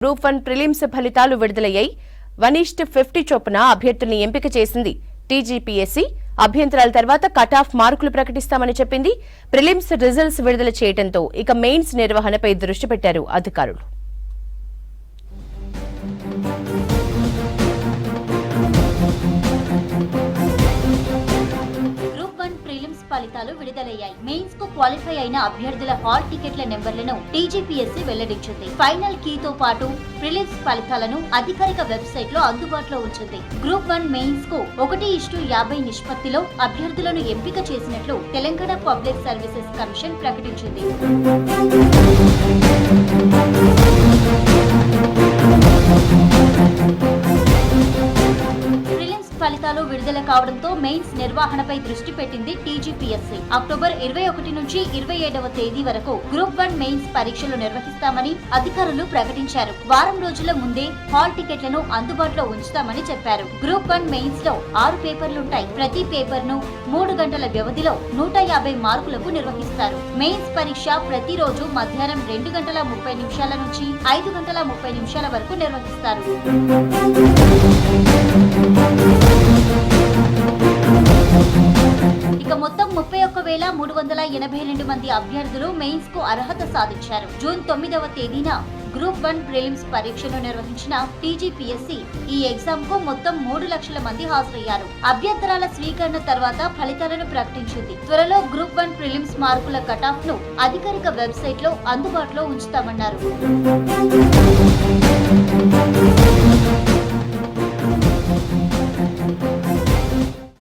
Group 1 prelims ఫలితాలు విడుదలయ్యాయి. 1:50 చొప్పున అభ్యర్థుల్ని ఎంపిక చేసింది టీజీపీఎస్సీ. అభ్యంతరాల తర్వాత కట్ ఆఫ్ మార్కులు ప్రకటిస్తామని చెప్పింది. ప్రిలిమ్స్ రిజల్ట్స్ విడుదల చేయడంతో ఇక మెయిన్స్ నిర్వహణపై దృష్టి పెట్టారు అధికారులు. ఫలితాలు విడుదలయ్యాయి. మెయిన్స్ కు క్వాలిఫై అయిన అభ్యర్థుల హాల్ టికెట్ల నెంబర్లను టీజీపీఎస్సీ వెల్లడించింది. ఫైనల్ కీతో పాటు ప్రిలిమ్స్ ఫలితాలను అధికారిక వెబ్సైట్ లో అందుబాటులో ఉంచింది. గ్రూప్ 1 మెయిన్స్ కు 1:50 నిష్పత్తిలో అభ్యర్థులను ఎంపిక చేసినట్లు తెలంగాణ పబ్లిక్ సర్వీసెస్ కమిషన్ ప్రకటించింది. ఫలితాలు విడుదల కావడంతో మెయిన్స్ నిర్వహణపై దృష్టి పెట్టింది టీజీపీఎస్సీ. అక్టోబర్ 21 నుంచి 27వ తేదీ వరకు గ్రూప్ 1 మెయిన్స్ పరీక్షలు నిర్వహిస్తామని అధికారులు ప్రకటించారు. వారం రోజుల ముందే హాల్ టికెట్లను అందుబాటులో ఉంచుతామని చెప్పారు. గ్రూప్ 1 మెయిన్స్ లో 6 పేపర్లుంటాయి. ప్రతి పేపర్ ను 3 గంటల వ్యవధిలో 150 మార్కులకు నిర్వహిస్తారు. మెయిన్స్ పరీక్ష ప్రతిరోజు మధ్యాహ్నం 2:30 నుంచి 5:30 వరకు నిర్వహిస్తారు. ఇక మొత్తం 31,382 మంది అభ్యర్థులు మెయిన్స్ కు అర్హత సాధించారు. జూన్ 9వ తేదీన గ్రూప్ 1 ప్రిలిమ్స్ పరీక్షను నిర్వహించిన టీజీపీఎస్సీ ఈ ఎగ్జామ్ కు మొత్తం 3 లక్షల మంది హాజరయ్యారు. అభ్యంతరాల స్వీకరణ తర్వాత ఫలితాలను ప్రకటించింది. త్వరలో గ్రూప్ 1 ప్రిలిమ్స్ మార్కుల కట్ ఆఫ్ ను అధికారిక వెబ్సైట్ లో అందుబాటులో ఉంచుతామన్నారు.